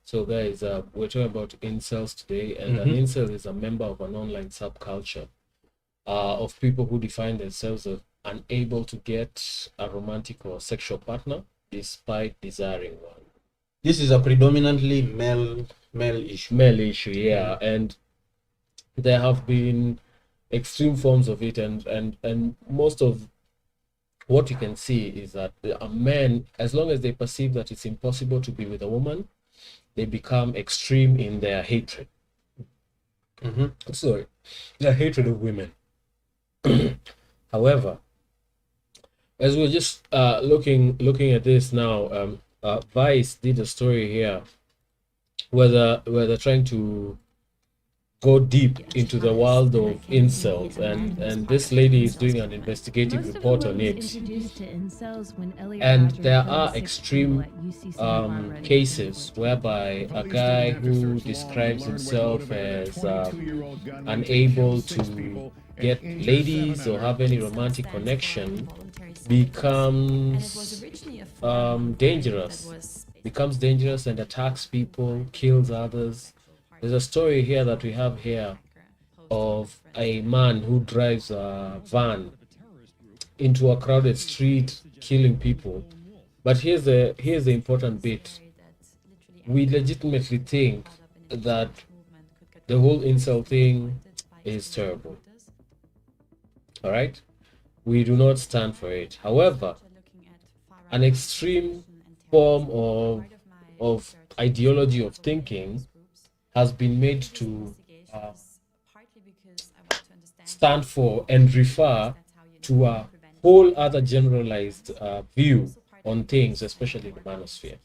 So guys, we're talking about incels today, and an incel is a member of an online subculture of people who define themselves as unable to get a romantic or sexual partner despite desiring one. This is a predominantly male issue. Male issue, yeah. And there have been extreme forms of it, and most of what you can see is that a man, as long as they perceive that it's impossible to be with a woman, they become extreme in their hatred. Sorry, their hatred of women. However, as we're just looking at this now, Vice did a story here where they're trying to go deep into the world of incels, and this lady is doing an investigative report on it. And there are extreme cases whereby a guy who describes himself as unable to get ladies or have any romantic connection becomes dangerous and attacks people, kills others. There's a story here that we have here of a man who drives a van into a crowded street, killing people. But here's the important bit. We legitimately think that the whole incel thing is terrible. All right? We do not stand for it. However, an extreme form of ideology of thinking has been made to stand for and refer to a whole other generalized view on things, especially the manosphere.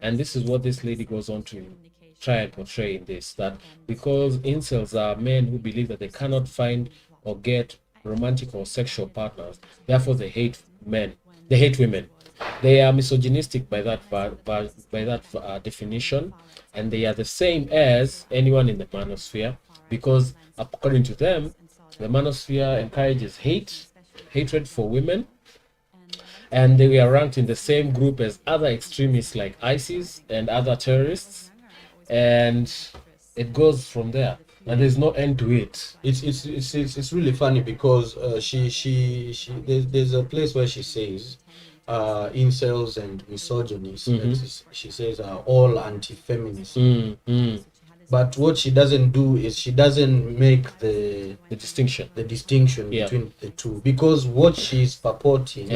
And this is what this lady goes on to try and portray in this, that because incels are men who believe that they cannot find or get romantic or sexual partners, therefore they hate men, they hate women. They are misogynistic by that definition, and they are the same as anyone in the manosphere, because according to them, the manosphere encourages hatred for women, and they are ranked in the same group as other extremists like ISIS and other terrorists, and it goes from there, and there's no end to it. It's really funny because there's a place where she says incels and misogynists, she says, are all anti-feminist. But what she doesn't do is she doesn't make the distinction between the two, because what she's purporting,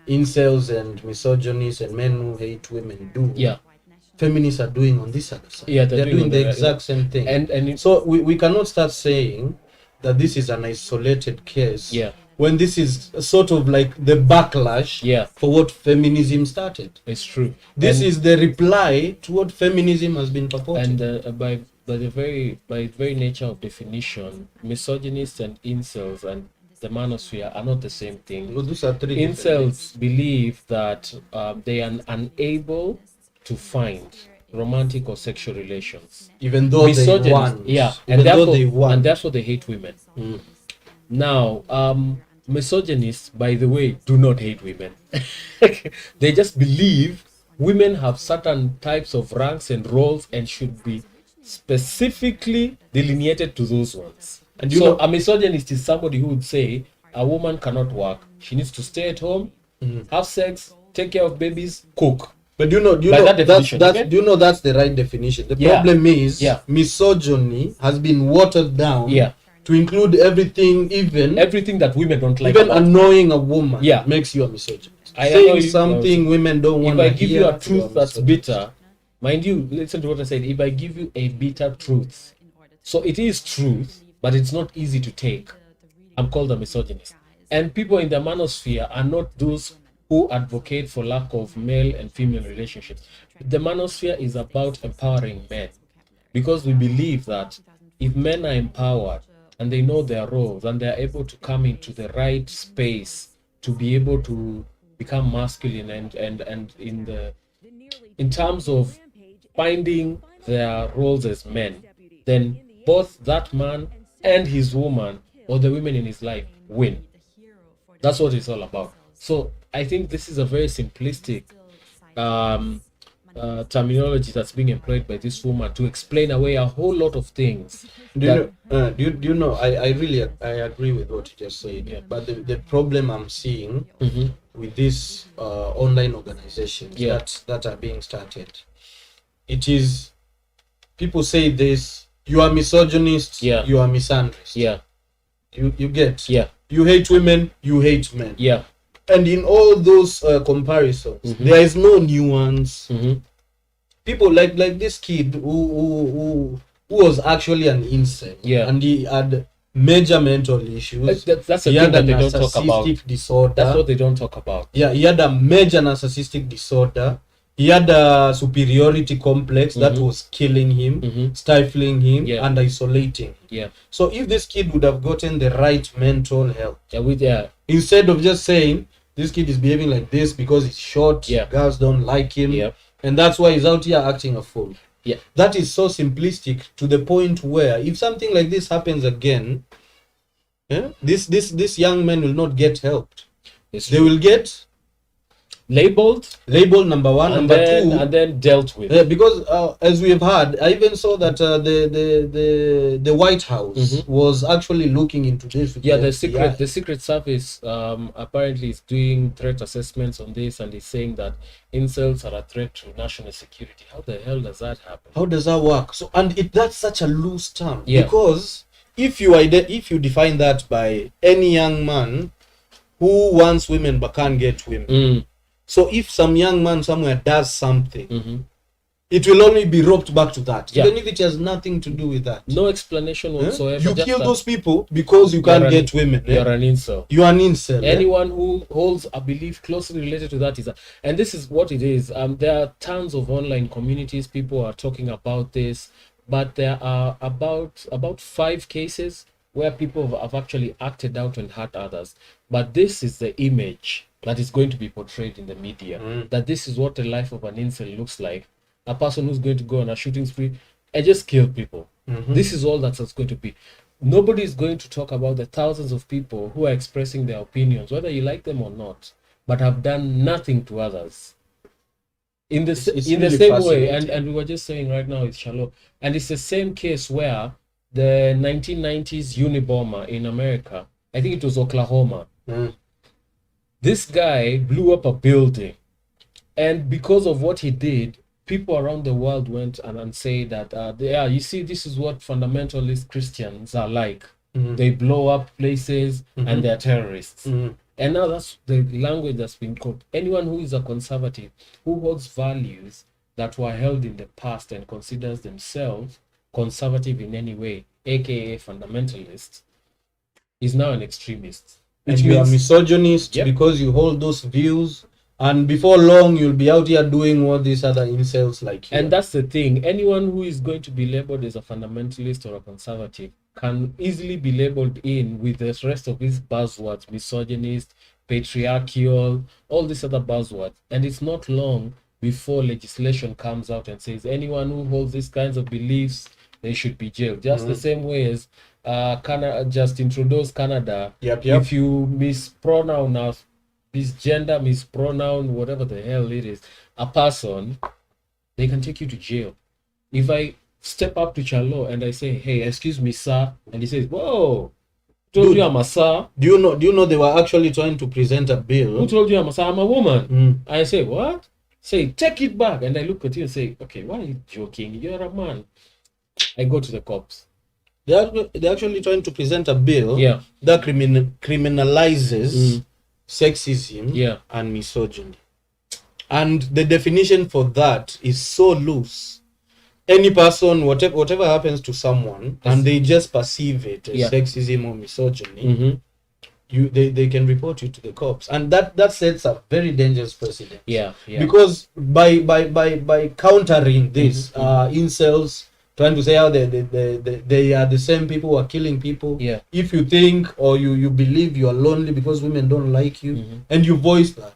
incels and misogynists and men who hate women do, feminists are doing on this other side. They're doing the exact same thing. And so we cannot start saying that this is an isolated case, when this is sort of like the backlash for what feminism started. It's true. This is the reply to what feminism has been purporting. And by very nature of definition, misogynists and incels and the manosphere are not the same thing. Well, those are three incels believe that they are unable to find romantic or sexual relations, even though they want. And therefore they hate women. Now, misogynists, by the way, do not hate women. They just believe women have certain types of ranks and roles and should be specifically delineated to those ones. And so a misogynist is somebody who would say a woman cannot work. She needs to stay at home, have sex, take care of babies, cook. But do you know that's the right definition. The problem is misogyny has been watered down to include everything, even everything that women don't like. Even annoying a woman makes you a misogynist. Saying something women don't want to hear. If I give you a truth that's bitter, mind you, listen to what I said. If I give you a bitter truth, so it is truth, but it's not easy to take, I'm called a misogynist. And people in the manosphere are not those who advocate for lack of male and female relationships. The manosphere is about empowering men, because we believe that if men are empowered and they know their roles and they're able to come into the right space to be able to become masculine and in terms of finding their roles as men, then both that man and his woman or the women in his life win. That's what it's all about. So I think this is a very simplistic terminology that's being employed by this woman to explain away a whole lot of things. Do you know, I really agree with what you just said. Yeah. But the problem I'm seeing Mm-hmm. with these online organizations Yeah. that are being started, it is, people say this: you are misogynist, Yeah. you are misandrist. Yeah. You get. Yeah. You hate women, you hate men. Yeah. And in all those comparisons, Mm-hmm. there is no nuance. Mm-hmm. People like this kid who was actually an incel, Yeah. and he had major mental issues. That's the He thing had a that they don't talk about. narcissistic disorder. That's what they don't talk about. Yeah, he had a major narcissistic disorder. He had a superiority complex that Mhm. was killing him, Mhm. stifling him, Yeah. and isolating. Yeah. So if this kid would have gotten the right mental health, Yeah. instead of just saying this kid is behaving like this because he's short, Yeah. girls don't like him, Yeah. and that's why he's out here acting a fool. Yeah. That is so simplistic to the point where if something like this happens again, this young man will not get helped. It's They true. will get labeled, number one, and number then, two, and then dealt with. because as we have heard, I even saw that the White House Mhm. was actually looking into this with Yeah, the the FBI. Secret Service apparently is doing threat assessments on this, and is saying that incels are a threat to national security. How the hell does that happen? How does that work? So, and that's such a loose term. Yeah. Because if you define that by any young man who wants women but can't get women, Mm. so if some young man somewhere does something, Mm-hmm. it will only be roped back to that, Yeah. even if it has nothing to do with that. No explanation whatsoever. You just kill that those people because you can't get women. You're an incel. You are an incel. Anyone who holds a belief closely related to that and this is what it is. There are tons of online communities. People are talking about this, but there are about 5 cases where people have actually acted out and hurt others. But this is the image that is going to be portrayed in the media. That this is what the life of an incel looks like. A person who's going to go on a shooting spree and just kill people. This is all that's going to be. Nobody is going to talk about the thousands of people who are expressing their opinions, whether you like them or not, but have done nothing to others. In the really same way, fascinating. and we were just saying right now, it's Shalom. And it's the same case where the 1990s Unabomber in America, I think it was Oklahoma, this guy blew up a building. And because of what he did, people around the world went and said that, you see, this is what fundamentalist Christians are like. They blow up places and they're terrorists. And now that's the language that's been called. Anyone who is a conservative, who holds values that were held in the past and considers themselves conservative in any way, aka fundamentalist, is now an extremist. And you are misogynist because you hold those views, and before long you'll be out here doing what these other incels like you. And that's the thing. Anyone who is going to be labeled as a fundamentalist or a conservative can easily be labeled in with the rest of these buzzwords: misogynist, patriarchal, all these other buzzwords. And it's not long before legislation comes out and says anyone who holds these kinds of beliefs, they should be jailed. Just the same way as Canada, Justin Trudeau's Canada. If you mispronounce now, misgender, mispronoun, whatever the hell it is, a person, they can take you to jail. If I step up to Chalo and I say, "Hey, excuse me, sir," and he says, "Whoa, who told you I'm a sir?" Do you know they were actually trying to present a bill? Who told you I'm a sir? I'm a woman. I say, "What?" Say, "Take it back." And I look at you and say, "Okay, why are you joking? You're a man." I go to the cops. They're actually trying to present a bill that criminalizes sexism and misogyny. And the definition for that is so loose. Any person, whatever happens to someone, and they just perceive it as sexism or misogyny, they can report you to the cops, and that sets a very dangerous precedent. Because by countering this, incels trying to say how they are the same people who are killing people. If you think or you believe you are lonely because women don't like you, and you voice that,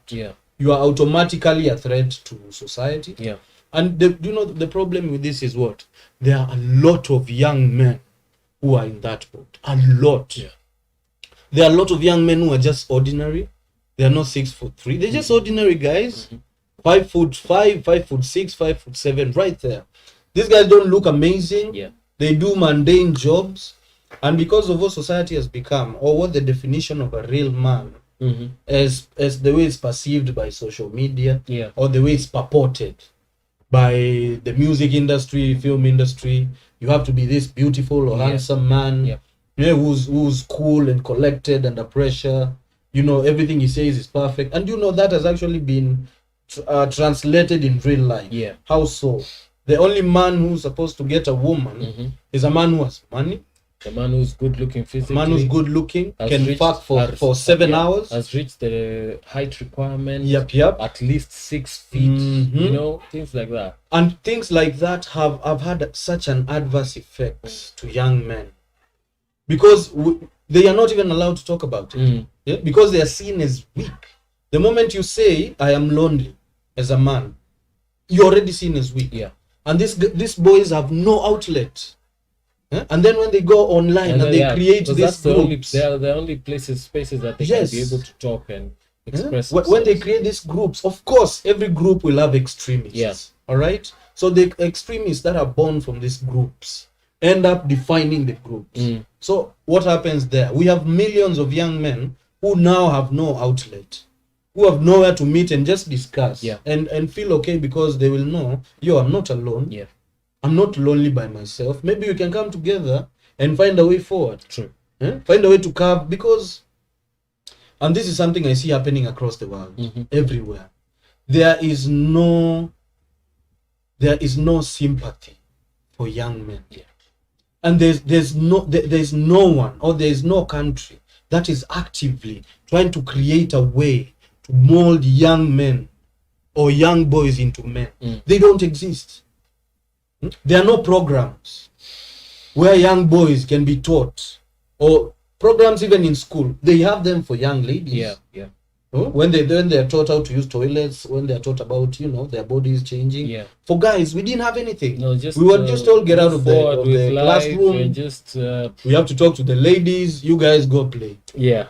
you are automatically a threat to society. And the problem with this is what? There are a lot of young men who are in that boat. A lot. There are a lot of young men who are just ordinary. They are not 6'3". They're just ordinary guys 5'5", 5'6", 5'7", right there. These guys don't look amazing. Yeah. They do mundane jobs, and because of what society has become, or what the definition of a real man, as the way it's perceived by social media, Yeah. or the way it's purported by the music industry, film industry, you have to be this beautiful or handsome man, who's cool and collected under pressure. Everything he says is perfect, and that has actually been translated in real life. Yeah. How so? The only man who's supposed to get a woman is a man who has money. The man who's good looking physically. A man who's good looking, can reached, fuck for 7 hours. Has reached the height requirement. Yep. At least 6 feet. Things like that. And things like that have had such an adverse effect to young men, because they are not even allowed to talk about it. Yeah? Because they are seen as weak. The moment you say, I am lonely as a man, you're already seen as weak. Yeah. And these boys have no outlet. And then when they go online and they create these groups, they are the only spaces that they can be able to talk and express themselves. When they create these groups, of course, every group will have extremists. Yes. All right. So the extremists that are born from these groups end up defining the groups. So what happens there? We have millions of young men who now have no outlet, who have nowhere to meet and just discuss and feel okay, because they will know, I'm not alone. Yeah. I'm not lonely by myself. Maybe we can come together and find a way forward. True. Find a way to carve, because, and this is something I see happening across the world, everywhere. There is no sympathy for young men. Yeah. And there's no one, or there's no country that is actively trying to create a way to mold young men or young boys into men. They don't exist. There are no programs where young boys can be taught, or programs even in school. They have them for young ladies. Yeah. When they're taught how to use toilets, when they're taught about their bodies changing. Yeah. For guys, we didn't have anything. No, just we were just told, get out of the classroom. And just we have to talk to the ladies. You guys go play. Yeah.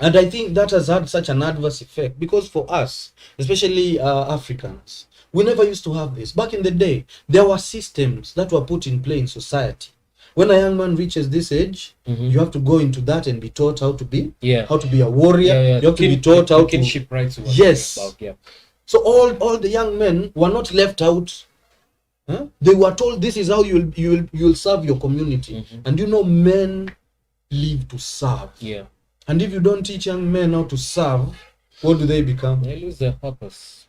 And I think that has had such an adverse effect, because for us, especially Africans, we never used to have this. Back in the day, there were systems that were put in play in society. When a young man reaches this age, you have to go into that and be taught how to be a warrior. You have to be taught how to kinship rights. Yes. So all the young men were not left out. They were told, this is how you'll serve your community. And men live to serve. Yeah. And if you don't teach young men how to serve, what do they become? They lose their purpose.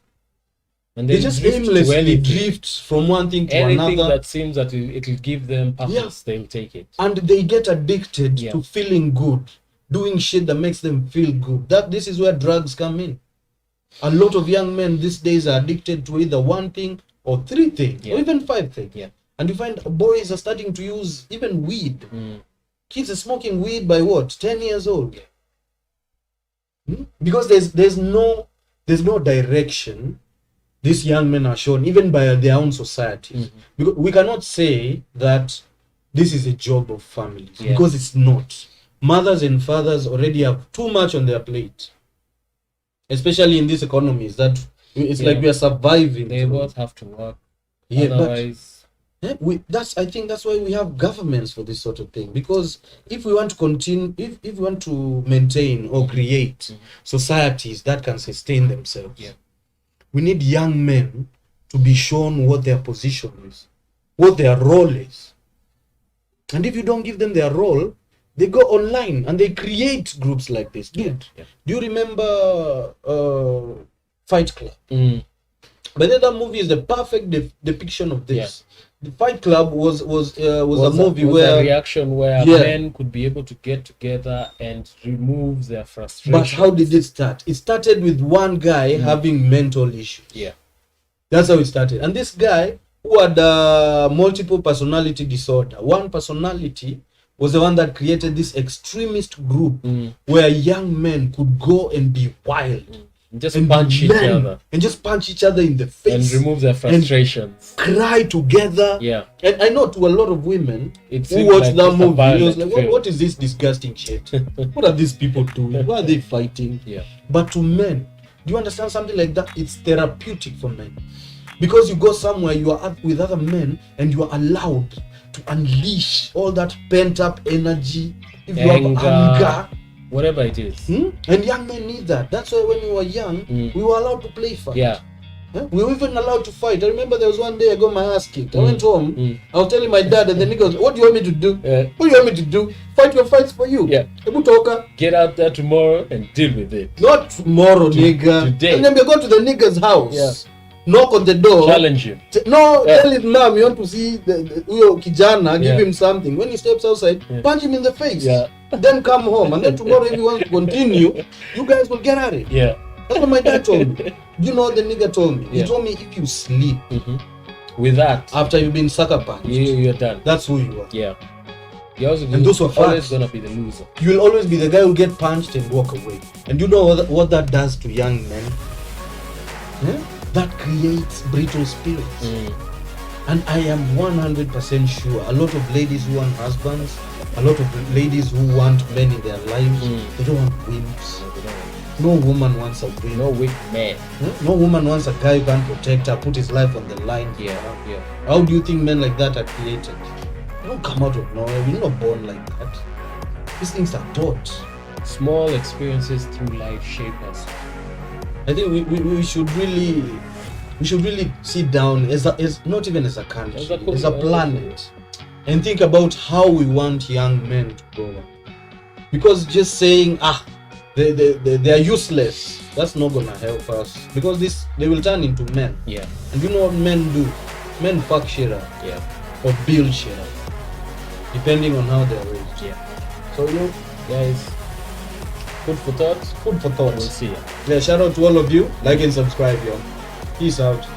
And they just aimlessly drift from one thing to another. Anything that seems that it'll give them purpose, they'll take it. And they get addicted to feeling good, doing shit that makes them feel good. This is where drugs come in. A lot of young men these days are addicted to either one thing or 3 things, or even 5 things. Yeah. And you find boys are starting to use even weed. Kids are smoking weed by 10 years old. Because there's no direction these young men are shown, even by their own societies. Because we cannot say that this is a job of families, because it's not. Mothers and fathers already have too much on their plate, especially in these economies that it's like we are surviving. They both have to work. Otherwise, I think that's why we have governments for this sort of thing. Because if we want to continue, if we want to maintain or create societies that can sustain themselves, we need young men to be shown what their position is, what their role is. And if you don't give them their role, they go online and they create groups like this. Dude, do you remember Fight Club? But then that movie is the perfect depiction of this. The Fight Club was a movie where a reaction where men could be able to get together and remove their frustration. But how did it start? It started with one guy having mental issues. Yeah, that's how it started. And this guy, who had multiple personality disorder, one personality was the one that created this extremist group where young men could go and be wild. Just punch each other. And just punch each other in the face. And remove their frustrations. Cry together. Yeah. And I know to a lot of women who watched like that movie, it was like, what is this disgusting shit? What are these people doing? Why are they fighting? Yeah. But to men, Do you understand something like that? It's therapeutic for men. Because you go somewhere, you are up with other men, and you are allowed to unleash all that pent-up energy. If you have anger, whatever it is. And young men need that. That's why when we were young, we were allowed to play fight. Yeah. We were even allowed to fight. I remember there was one day I got my ass kicked. I went home. I was telling my dad, and the niggas, what do you want me to do? What do you want me to do? Fight your fights for you. Yeah. Get out there tomorrow and deal with it. Not tomorrow, nigga. Today. And then we go to the nigga's house. Yeah. Knock on the door. Challenge him. Tell his mom you want to see the kijana, give him something. When he steps outside, punch him in the face. Yeah. Then come home. And then tomorrow, if you want to continue, you guys will get at it. Yeah. That's what my dad told me. You know what the nigga told me? He told me if you sleep with that, after you've been sucker punched, you're done. That's who you are. Yeah. You're also and those were always gonna be the loser. You'll always be the guy who get punched and walk away. And you know what that does to young men? That creates brittle spirits. And I am 100% sure a lot of ladies who want husbands, a lot of ladies who want men in their lives, they don't want wimps. No woman wants a wimp. No weak man. No woman wants a guy who can protect her, put his life on the line. Yeah. How do you think men like that are created? They don't come out of nowhere. We're not born like that. These things are taught. Small experiences through life shape us. I think we should really sit down as not even as a country, as a planet, and think about how we want young men to grow up. Because just saying they are useless, that's not gonna help us. Because they will turn into men. Yeah. And you know what men do? Men fuck shit up. Yeah. Or build shit up, depending on how they're raised. Yeah. So guys, food for thought. Food for thought. We'll see ya. Yeah, shout out to all of you. Like and subscribe, yo. Peace out.